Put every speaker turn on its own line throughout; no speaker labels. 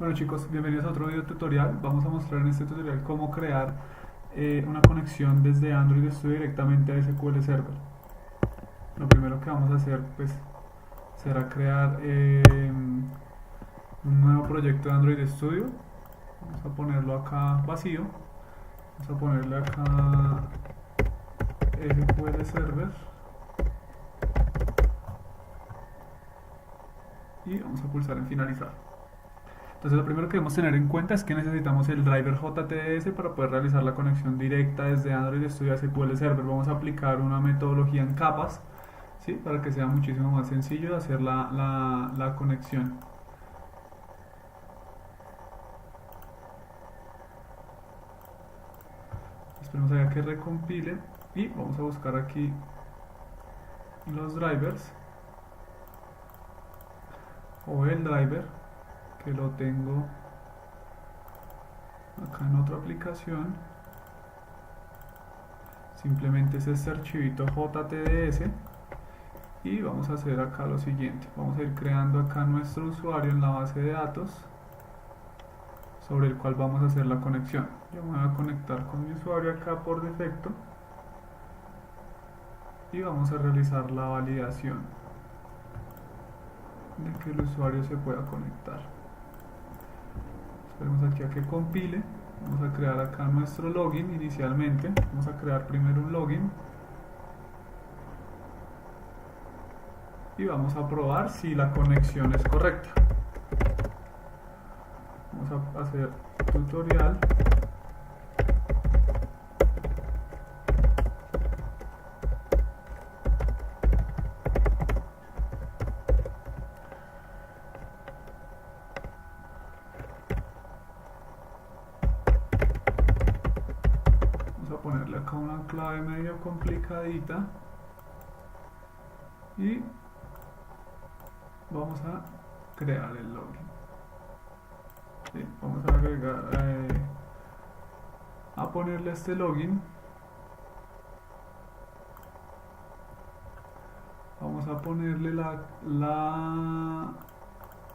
Bueno chicos, bienvenidos a otro video tutorial. Vamos a mostrar en este tutorial cómo crear una conexión desde Android Studio directamente a SQL Server. Lo primero que vamos a hacer pues será crear un nuevo proyecto de Android Studio. Vamos a ponerlo acá vacío. Vamos a ponerle acá SQL Server y vamos a pulsar en finalizar. Entonces lo primero que debemos tener en cuenta es que necesitamos el driver JTDS para poder realizar la conexión directa desde Android Studio a SQL Server. Vamos a aplicar una metodología en capas, ¿sí? Para que sea muchísimo más sencillo de hacer la conexión. Esperemos a que recompile y vamos a buscar aquí los drivers o el driver que lo tengo acá en otra aplicación. Simplemente es este archivito JTDS y vamos a hacer acá lo siguiente. Vamos a ir creando acá nuestro usuario en la base de datos sobre el cual vamos a hacer la conexión. Yo me voy a conectar con mi usuario acá por defecto y vamos a realizar la validación de que el usuario se pueda conectar. Esperemos aquí a que compile. Vamos a crear acá nuestro login inicialmente. Vamos a crear primero un login y vamos a probar si la conexión es correcta. Vamos a hacer tutorial. Vamos a ponerle acá una clave medio complicadita y vamos a crear el login. Sí, vamos a agregar a ponerle este login. Vamos a ponerle la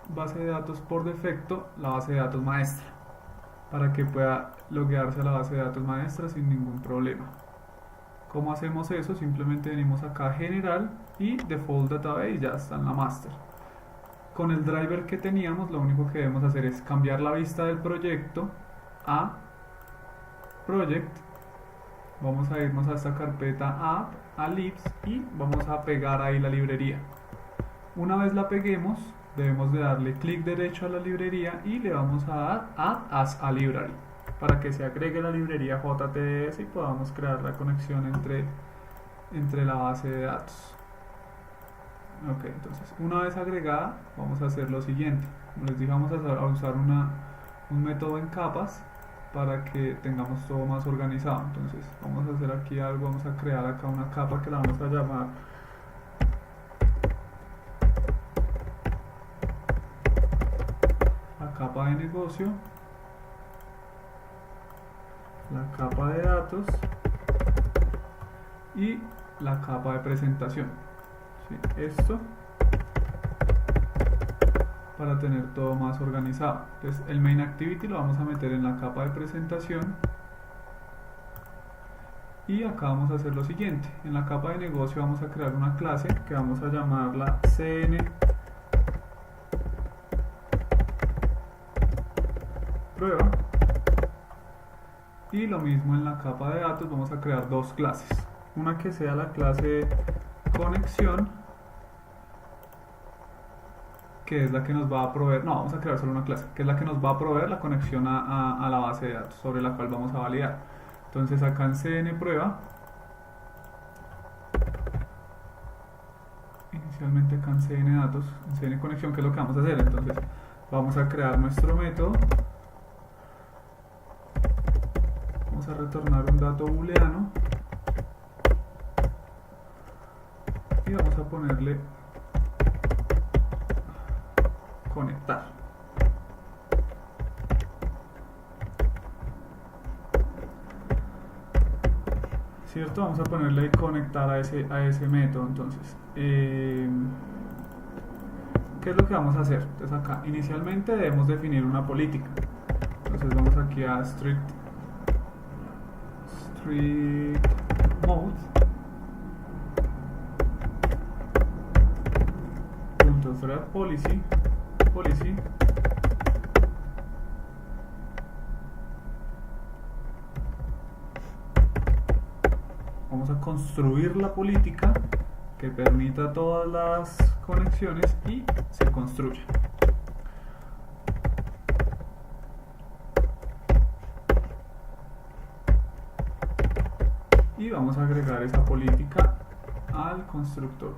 base de datos por defecto, la base de datos maestra, para que pueda loguearse a la base de datos maestra sin ningún problema. ¿Cómo hacemos eso? Simplemente venimos acá a general y default database y ya está en la master. Con el driver que teníamos, lo único que debemos hacer es cambiar la vista del proyecto a project. Vamos a irnos a esta carpeta app, a libs y vamos a pegar ahí la librería. Una vez la peguemos, debemos de darle clic derecho a la librería y le vamos a dar add as a library para que se agregue la librería JTDS y podamos crear la conexión entre la base de datos. Ok, entonces una vez agregada vamos a hacer lo siguiente. Como les dije, vamos a usar un método en capas para que tengamos todo más organizado. Entonces vamos a hacer aquí algo, vamos a crear acá una capa que la vamos a llamar la capa de negocio, la capa de datos y la capa de presentación. ¿Sí? Esto para tener todo más organizado. Entonces el main activity lo vamos a meter en la capa de presentación y acá vamos a hacer lo siguiente. En la capa de negocio vamos a crear una clase que vamos a llamarla CN prueba y lo mismo en la capa de datos vamos a crear dos clases, una que sea la clase conexión, que es la que nos va a proveer, no, vamos a crear solo una clase, que es la que nos va a proveer la conexión a la base de datos sobre la cual vamos a validar. Entonces acá en CN prueba, inicialmente acá en CN datos, en CN conexión, que es lo que vamos a hacer. Entonces vamos a crear nuestro método, vamos a retornar un dato booleano y vamos a ponerle conectar. ¿Cierto? Vamos a ponerle conectar a ese método. Entonces, ¿qué ¿qué es lo que vamos a hacer? Entonces acá inicialmente debemos definir una política. Entonces vamos aquí a strict mode .thread policy vamos a construir la política que permita todas las conexiones y se construye. Y vamos a agregar esa política al constructor.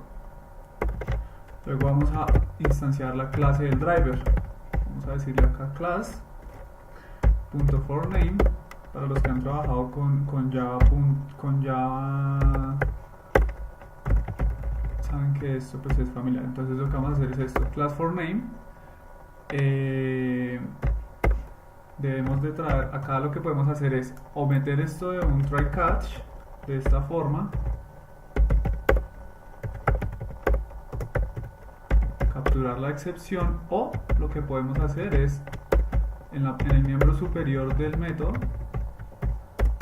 Luego vamos a instanciar la clase del driver. Vamos a decirle acá class.forName. Para los que han trabajado con Java, saben que esto pues es familiar. Entonces lo que vamos a hacer es esto, class for name. Debemos de traer, acá lo que podemos hacer es o meter esto de un try catch de esta forma, capturar la excepción, o lo que podemos hacer es en el miembro superior del método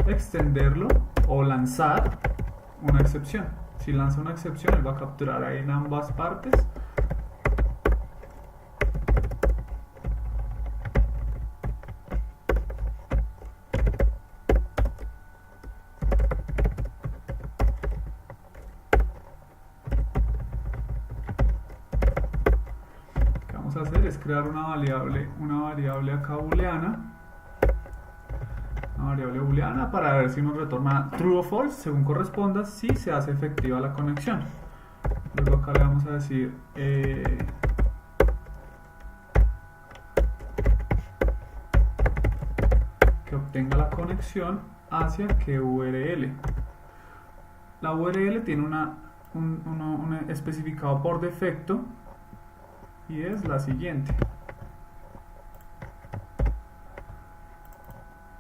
extenderlo o lanzar una excepción. Si lanza una excepción, él va a capturar ahí en ambas partes. Lo que vamos a hacer es crear una variable acá booleana. Variable booleana para ver si nos retorna true o false según corresponda, si se hace efectiva la conexión. Luego acá le vamos a decir que obtenga la conexión hacia qué URL. La URL tiene un especificado por defecto y es la siguiente: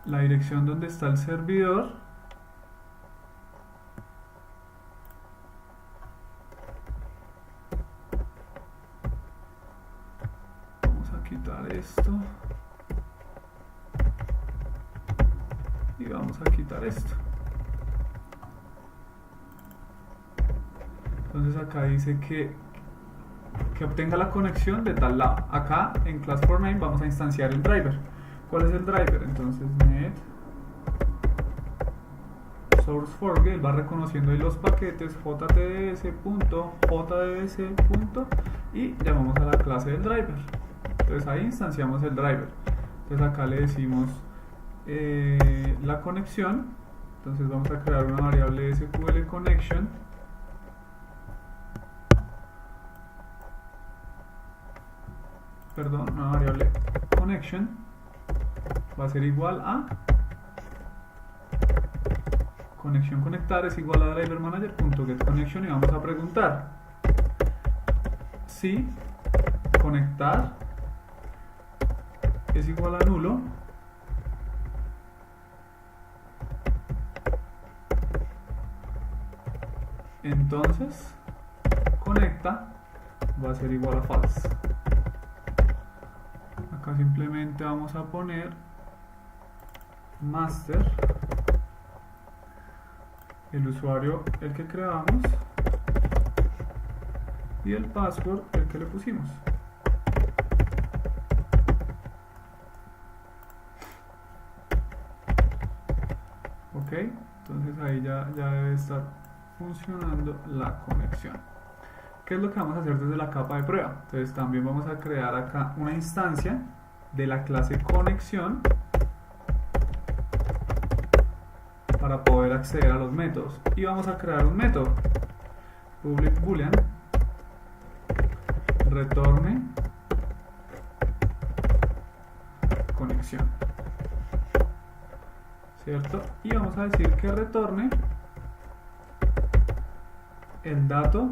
la dirección donde está el servidor, vamos a quitar esto y vamos a quitar esto. Entonces acá dice que obtenga la conexión de tal lado. Acá en class for name vamos a instanciar el driver. ¿Cuál es el driver? Entonces net source forge, él va reconociendo ahí los paquetes jtds, y llamamos a la clase del driver. Entonces ahí instanciamos el driver. Entonces acá le decimos la conexión. Entonces vamos a crear una variable SQL connection. Perdón, una variable connection va a ser igual a conexión conectar es igual a driver manager.get connection, y vamos a preguntar si conectar es igual a nulo, entonces conecta va a ser igual a false. Acá simplemente vamos a poner master, el usuario el que creamos y el password el que le pusimos. Ok, entonces ahí ya debe estar funcionando la conexión. ¿Qué es lo que vamos a hacer desde la capa de prueba? Entonces también vamos a crear acá una instancia de la clase conexión para poder acceder a los métodos, y vamos a crear un método public boolean retorne conexión, ¿cierto? Y vamos a decir que retorne el dato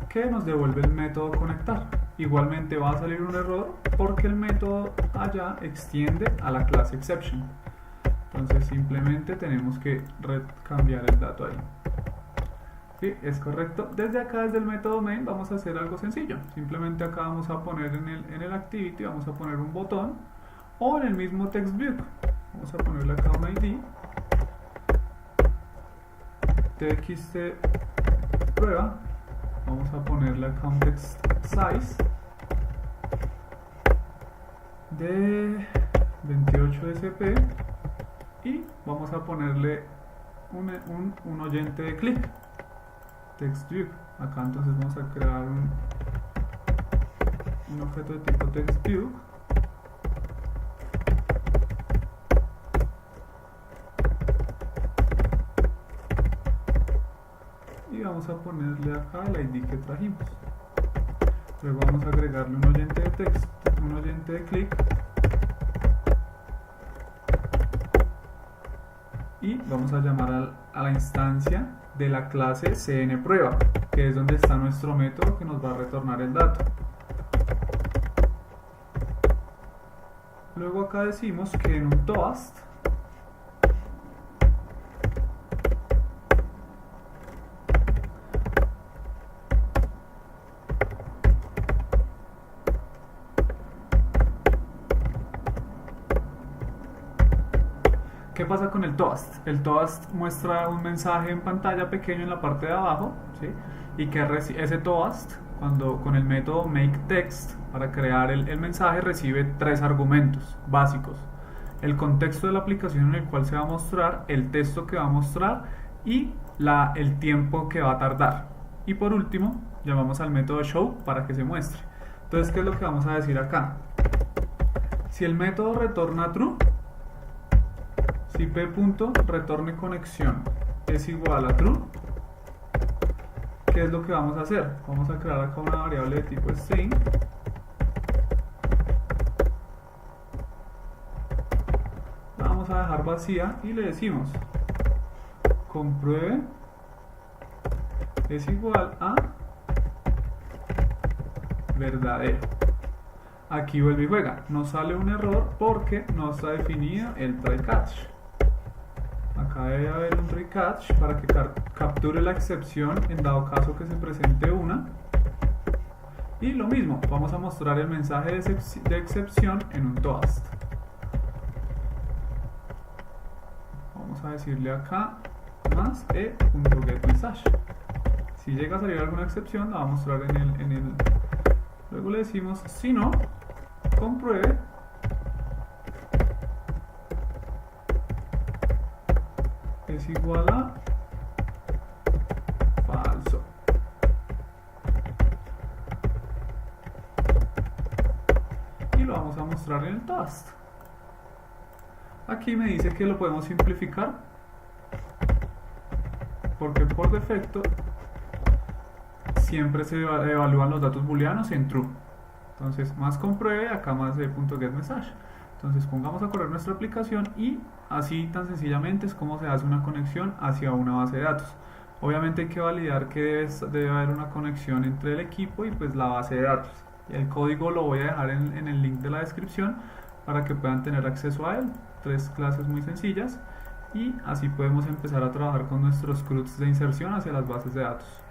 que nos devuelve el método conectar. Igualmente va a salir un error porque el método allá extiende a la clase exception. Entonces simplemente tenemos que cambiar el dato ahí. Sí, es correcto. Desde acá, desde el método main, vamos a hacer algo sencillo. Simplemente acá vamos a poner en el activity, vamos a poner un botón, o en el mismo text view. Vamos a ponerle acá un ID, txt prueba, vamos a ponerle acá un text size de 28 sp y vamos a ponerle un oyente de clic, text view. Acá entonces vamos a crear un objeto de tipo text view y vamos a ponerle acá el ID que trajimos. Luego vamos a agregarle un oyente de text, un oyente de clic y vamos a llamar a la instancia de la clase cnPrueba, que es donde está nuestro método que nos va a retornar el dato. Luego acá decimos que en un toast ¿qué pasa con el toast? El toast muestra un mensaje en pantalla pequeño en la parte de abajo, ¿sí? Y que ese toast, con el método makeText, para crear el mensaje, recibe 3 argumentos básicos: el contexto de la aplicación en el cual se va a mostrar, el texto que va a mostrar y el tiempo que va a tardar. Y por último, llamamos al método show para que se muestre. Entonces, ¿qué es lo que vamos a decir acá? Si el método retorna true, si p.retorne conexión es igual a true, ¿qué es lo que vamos a hacer? Vamos a crear acá una variable de tipo string, la vamos a dejar vacía y le decimos compruebe es igual a verdadero. Aquí vuelve y juega, nos sale un error porque no está definido el try catch. Acá debe haber un try catch para que capture la excepción en dado caso que se presente una. Y lo mismo, vamos a mostrar el mensaje de excepción en un toast. Vamos a decirle acá más e.getMessage. Si llega a salir alguna excepción, la va a mostrar en el. Luego le decimos si no, compruebe es igual a falso. Y lo vamos a mostrar en el toast. Aquí me dice que lo podemos simplificar porque por defecto siempre se evalúan los datos booleanos en true. Entonces, más compruebe, acá más de .getMessage. Entonces, pongamos a correr nuestra aplicación y así tan sencillamente es como se hace una conexión hacia una base de datos. Obviamente hay que validar que debe haber una conexión entre el equipo y pues la base de datos. Y el código lo voy a dejar en el link de la descripción para que puedan tener acceso a él. 3 clases muy sencillas y así podemos empezar a trabajar con nuestros CRUDs de inserción hacia las bases de datos.